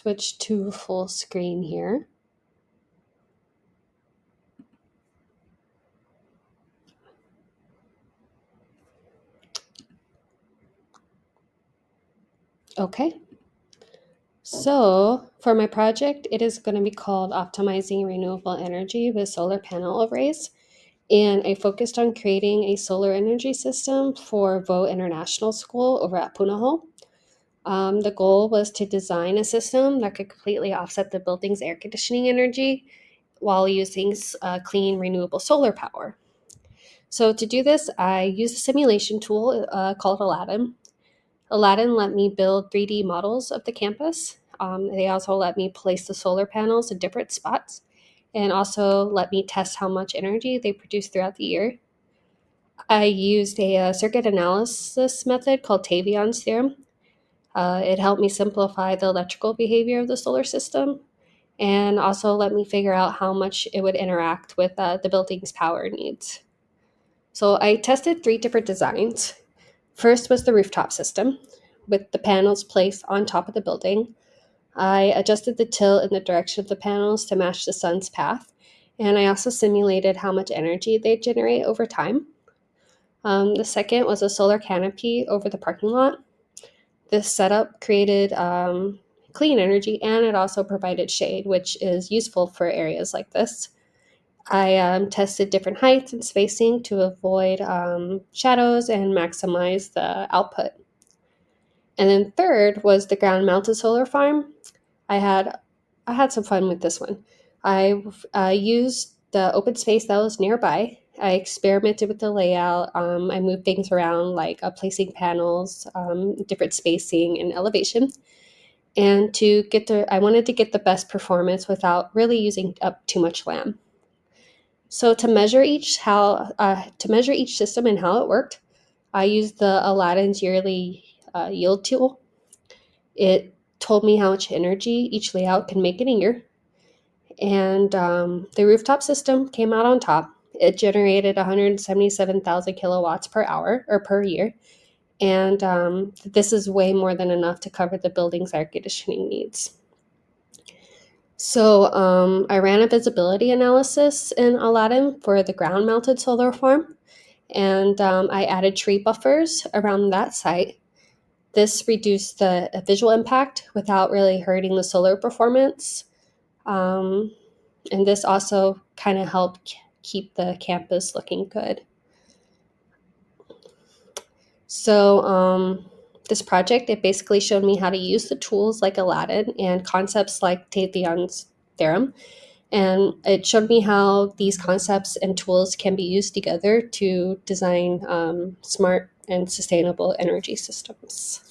switch to full screen here. Okay. So for my project, it is going to be called Optimizing Renewable Energy with Solar Panel Arrays. And I focused on creating a solar energy system for Vo International School over at Punahou. The goal was to design a system that could completely offset the building's air conditioning energy while using clean, renewable solar power. So to do this, I used a simulation tool called Aladdin. Aladdin let me build 3D models of the campus. They also let me place the solar panels in different spots and also let me test how much energy they produce throughout the year. I used a circuit analysis method called Tavion's theorem. It helped me simplify the electrical behavior of the solar system and also let me figure out how much it would interact with the building's power needs. So I tested 3 different designs. First was the rooftop system, with the panels placed on top of the building. I adjusted the tilt in the direction of the panels to match the sun's path, and I also simulated how much energy they generate over time. The second was a solar canopy over the parking lot. This setup created clean energy, and it also provided shade, which is useful for areas like this. I tested different heights and spacing to avoid shadows and maximize the output. And then third was the ground-mounted solar farm. I had some fun with this one. I used the open space that was nearby. I experimented with the layout. I moved things around, like placing panels, different spacing and elevation. And I wanted to get the best performance without really using up too much land. So to measure each system and how it worked, I used the Aladdin's yearly yield tool. It told me how much energy each layout can make in a year. And the rooftop system came out on top. It generated 177,000 kilowatts per hour or per year. And this is way more than enough to cover the building's air conditioning needs. So I ran a visibility analysis in Aladdin for the ground-mounted solar farm, and I added tree buffers around that site. This reduced the visual impact without really hurting the solar performance. And this also kind of helped keep the campus looking good. So this project, it basically showed me how to use the tools like Aladdin and concepts like Tavion's theorem. And it showed me how these concepts and tools can be used together to design smart and sustainable energy systems.